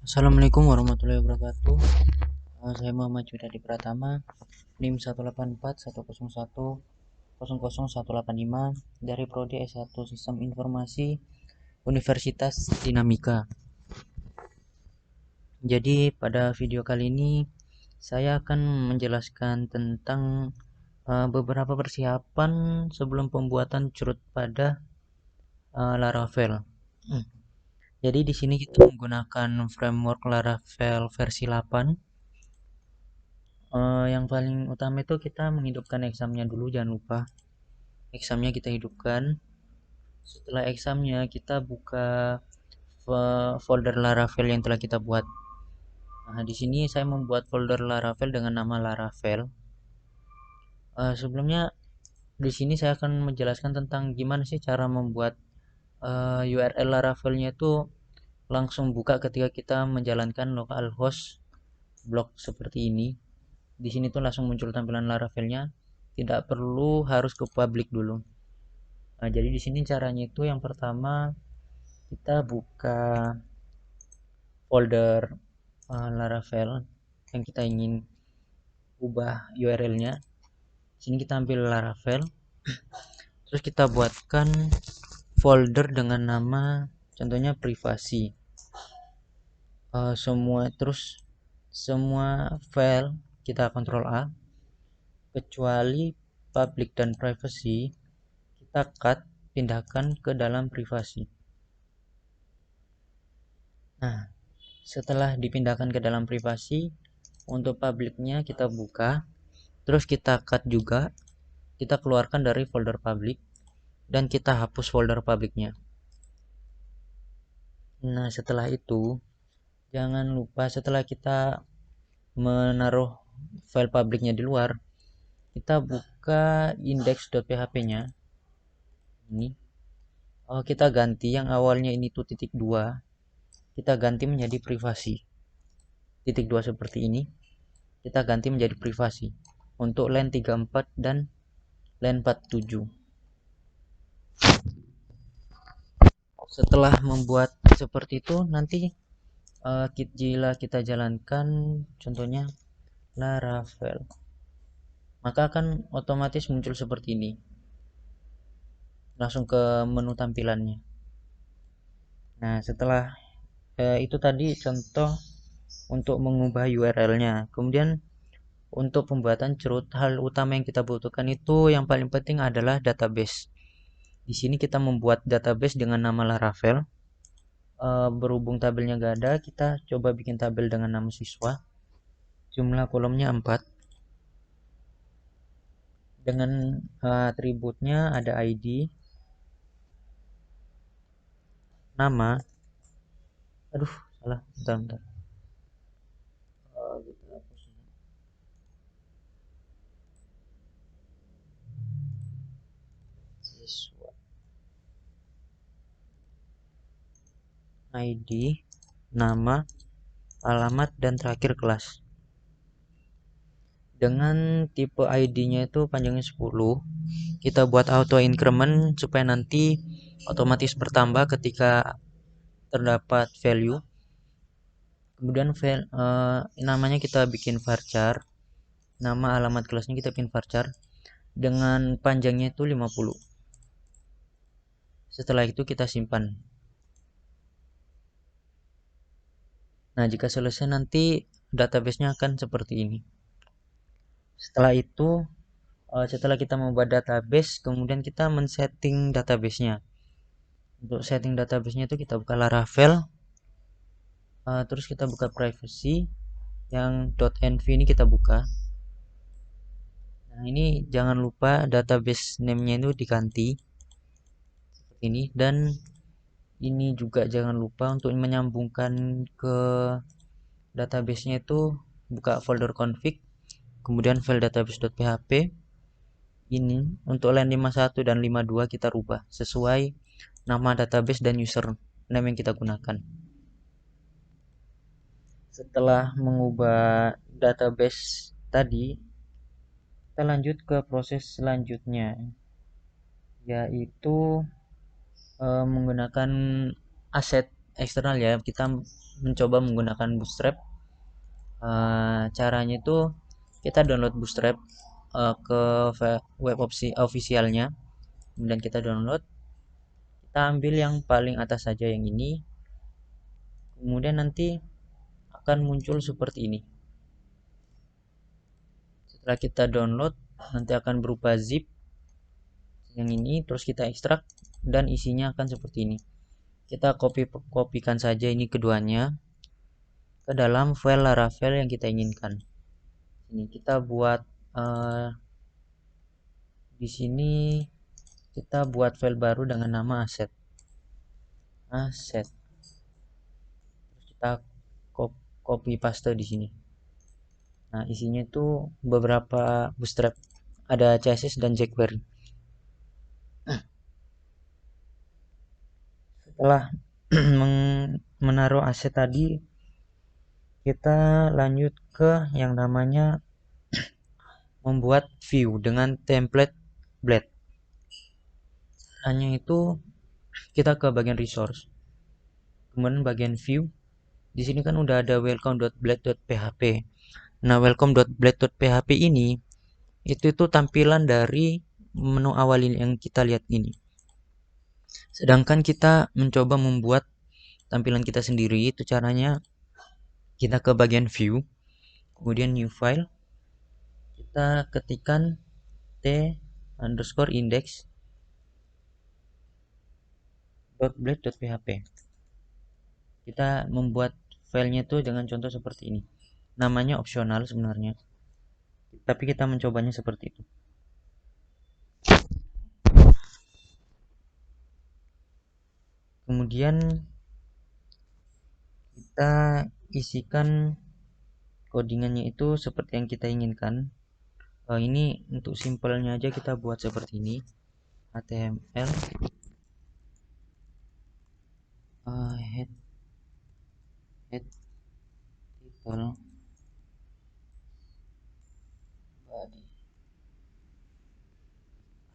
Assalamualaikum warahmatullahi wabarakatuh. Saya Muhammad Judadi Pratama, NIM 18410100185 dari Prodi S1 Sistem Informasi Universitas Dinamika. Jadi pada video kali ini saya akan menjelaskan tentang beberapa persiapan sebelum pembuatan cerut pada Laravel. Jadi di sini kita menggunakan framework Laravel versi 8. Yang paling utama itu kita menghidupkan examnya dulu, jangan lupa examnya kita hidupkan. Setelah examnya kita buka folder Laravel yang telah kita buat. Nah, di sini saya membuat folder Laravel dengan nama Laravel. Sebelumnya di sini saya akan menjelaskan tentang gimana sih cara membuat URL Laravelnya itu langsung buka ketika kita menjalankan localhost blog seperti ini. Di sini tuh langsung muncul tampilan Laravelnya, tidak perlu harus ke public dulu. Nah, jadi di sini caranya itu yang pertama kita buka folder Laravel yang kita ingin ubah URL-nya. Sini kita ambil Laravel, terus kita buatkan folder dengan nama contohnya privasi. Semua file kita Ctrl A kecuali public dan privacy kita cut, pindahkan ke dalam privasi. Nah, setelah dipindahkan ke dalam privasi, untuk publiknya kita buka, terus kita cut juga, kita keluarkan dari folder public dan kita hapus folder publiknya. Nah, setelah itu jangan lupa setelah kita menaruh file publiknya di luar, kita buka index.php-nya. Ini kita ganti yang awalnya ini tuh titik 2, kita ganti menjadi privasi. Titik 2 seperti ini kita ganti menjadi privasi untuk line 34 dan line 47. Setelah membuat seperti itu, nanti jika kita jalankan contohnya Laravel, maka akan otomatis muncul seperti ini, langsung ke menu tampilannya. Nah, setelah itu tadi contoh untuk mengubah URL-nya. Kemudian untuk pembuatan cerut, hal utama yang kita butuhkan itu yang paling penting adalah database. Di sini kita membuat database dengan nama Laravel. Berhubung tabelnya gak ada, kita coba bikin tabel dengan nama siswa. Jumlah kolomnya 4. Dengan atributnya ada ID, nama, salah, bentar. Siswa, ID, nama, alamat, dan terakhir kelas. Dengan tipe ID-nya itu panjangnya 10, kita buat auto increment supaya nanti otomatis bertambah ketika terdapat value. Kemudian namanya kita bikin varchar, nama alamat kelasnya kita bikin varchar dengan panjangnya itu 50. Setelah itu kita simpan. Nah, jika selesai nanti database-nya akan seperti ini. Setelah itu setelah kita membuat database, kemudian kita men-setting database-nya. Untuk setting database-nya itu kita buka Laravel, terus kita buka privacy, yang .env ini kita buka. Nah, ini jangan lupa database name-nya itu diganti seperti ini, dan ini juga jangan lupa untuk menyambungkan ke database-nya itu buka folder config, kemudian file database.php. Ini untuk line 51 dan 52 kita rubah sesuai nama database dan username yang kita gunakan. Setelah mengubah database tadi, kita lanjut ke proses selanjutnya, yaitu menggunakan aset eksternal ya, kita mencoba menggunakan Bootstrap. Caranya itu kita download Bootstrap ke web officialnya, kemudian kita download, kita ambil yang paling atas saja, yang ini, kemudian nanti akan muncul seperti ini. Setelah kita download, nanti akan berupa zip yang ini, terus kita ekstrak dan isinya akan seperti ini. Kita kopikan saja ini keduanya ke dalam file Laravel yang kita inginkan. Ini kita buat di sini kita buat file baru dengan nama asset. Terus kita copy paste di sini. Nah, isinya itu beberapa bootstrap, ada CSS dan jQuery. Setelah menaruh aset tadi, kita lanjut ke yang namanya membuat view dengan template blade. Hanya itu kita ke bagian resource, kemudian bagian view. Di sini kan udah ada welcome.blade.php. Nah, welcome.blade.php ini itu tampilan dari menu awal ini yang kita lihat ini. Sedangkan kita mencoba membuat tampilan kita sendiri. Itu caranya kita ke bagian view, kemudian new file, kita ketikkan t_index.blade.php. Kita membuat filenya itu dengan contoh seperti ini. Namanya opsional sebenarnya, tapi kita mencobanya seperti itu. Kemudian kita isikan codingannya itu seperti yang kita inginkan. Ini untuk simpelnya aja kita buat seperti ini. HTML head title body.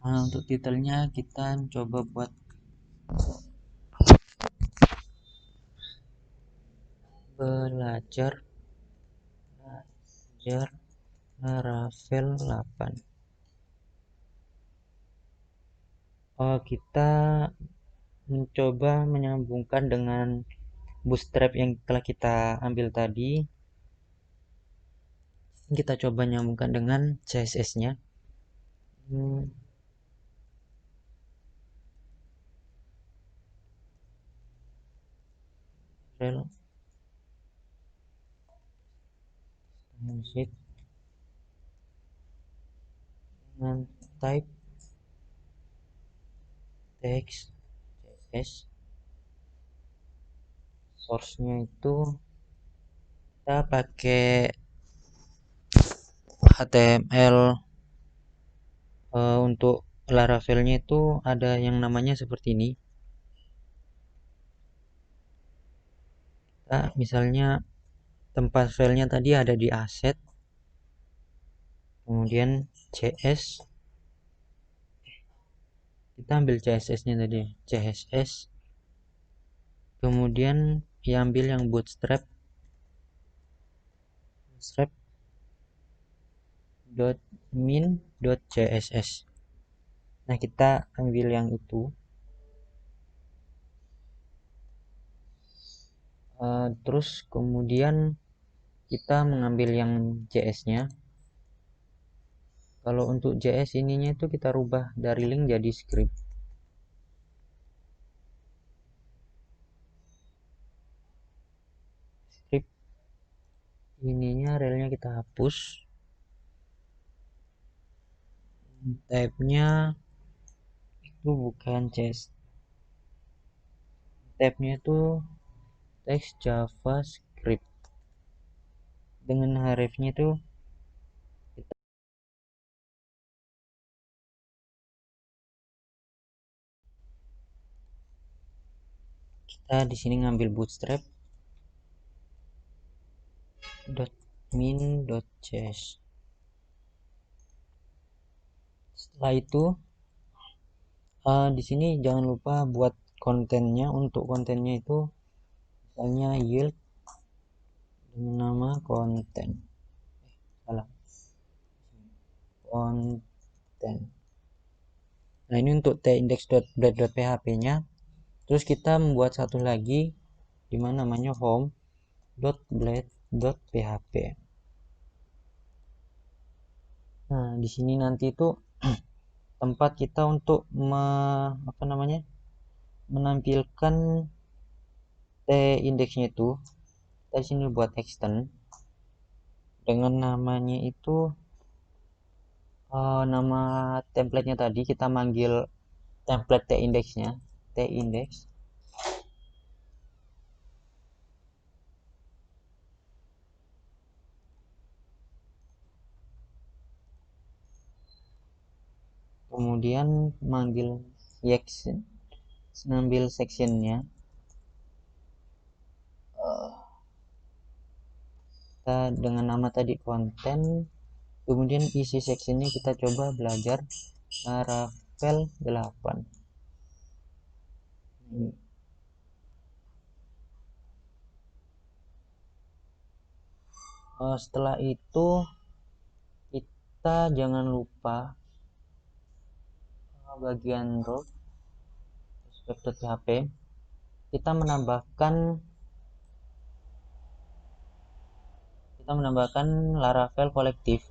Untuk titelnya kita coba buat belajar Laravel 8. Kita mencoba menyambungkan dengan bootstrap yang telah kita ambil tadi. Kita coba nyambungkan dengan CSS-nya. Dengan type text CSS. Source-nya itu kita pakai HTML. Untuk Laravel-nya itu ada yang namanya seperti ini. Kita misalnya tempat filenya tadi ada di asset, kemudian CS, kita ambil CSS-nya tadi, CSS, kemudian diambil yang bootstrap .min.css. Nah, kita ambil yang itu. Terus kemudian kita mengambil yang JS-nya. Kalau untuk JS ininya itu kita rubah dari link jadi script. Script ininya relnya kita hapus. Type-nya itu bukan JS. Type-nya itu text JavaScript. Dengan href-nya itu kita di sini ngambil bootstrap .min.js. Setelah itu di sini jangan lupa buat kontennya. Untuk kontennya itu misalnya yield dengan nama konten, salah, konten. Nah, ini untuk tindex.blade.php nya. Terus kita membuat satu lagi di mana namanya home.blade.php. Nah, di sini nanti itu tempat kita untuk menampilkan indeksnya itu. Kita di sini buat extend dengan namanya itu nama templatenya tadi kita manggil template t-indexnya, t-index. Kemudian manggil section, ngambil sectionnya, kita dengan nama tadi konten. Kemudian isi sectionnya kita coba belajar Laravel 8. Ini. Setelah itu kita jangan lupa bagian root web.php kita menambahkan Laravel kolektif.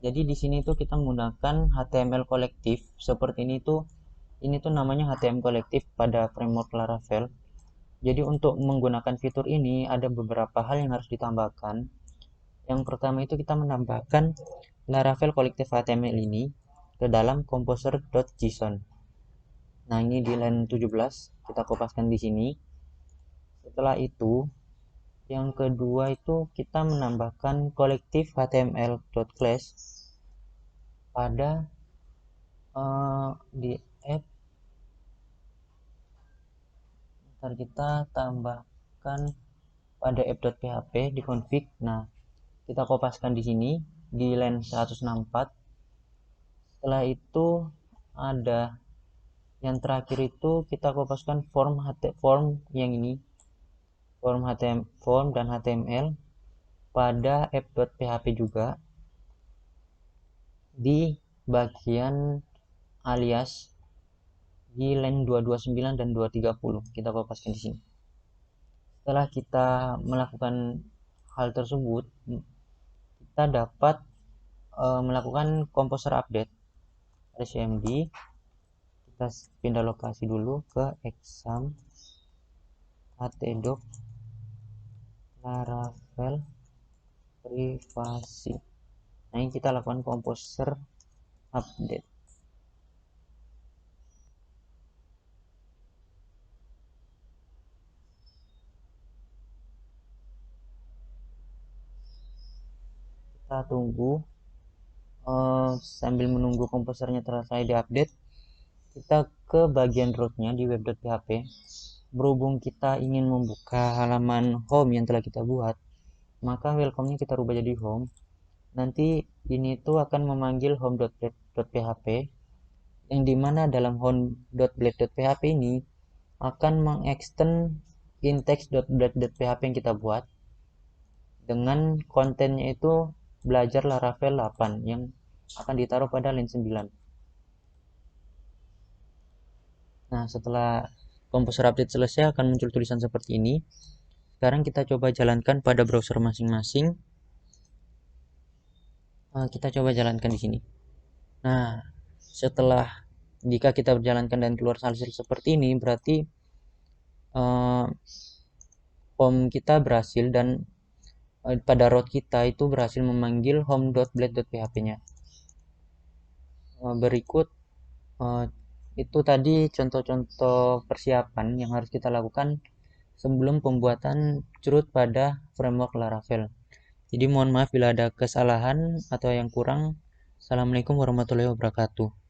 Jadi di sini tuh kita menggunakan HTML kolektif seperti ini tuh namanya HTML kolektif pada framework Laravel. Jadi untuk menggunakan fitur ini ada beberapa hal yang harus ditambahkan. Yang pertama itu kita menambahkan Laravel kolektif HTML ini ke dalam composer.json. Nah, ini di line 17 kita kopaskan di sini. Setelah itu yang kedua itu kita menambahkan kolektif html.class pada di app. Ntar kita tambahkan pada app.php di config. Nah, kita kopaskan di sini di line 164. Setelah itu ada yang terakhir itu kita kopaskan form yang ini, form dan HTML pada app.php juga di bagian alias di line 229 dan 230 kita kopaskan di sini. Setelah kita melakukan hal tersebut, kita dapat melakukan composer update cmd. Kita pindah lokasi dulu ke exam htdoc Laravel privasi. Nah, ini kita lakukan composer update. Kita tunggu sambil menunggu komposernya selesai diupdate. Kita ke bagian rootnya di web.php. Berhubung kita ingin membuka halaman home yang telah kita buat, maka welcome-nya kita rubah jadi home. Nanti ini tuh akan memanggil home.blade.php yang dimana dalam home.blade.php ini akan mengextend index.blade.php yang kita buat dengan kontennya itu belajar Laravel 8 yang akan ditaruh pada line 9. Nah, setelah composer update selesai akan muncul tulisan seperti ini. Sekarang kita coba jalankan pada browser masing-masing. Kita coba jalankan di sini. Nah, setelah jika kita berjalankan dan keluar hasil seperti ini, berarti home kita berhasil dan pada root kita itu berhasil memanggil home.blade.php-nya. Berikut itu tadi contoh-contoh persiapan yang harus kita lakukan sebelum pembuatan root pada framework Laravel. Jadi mohon maaf bila ada kesalahan atau yang kurang. Assalamualaikum warahmatullahi wabarakatuh.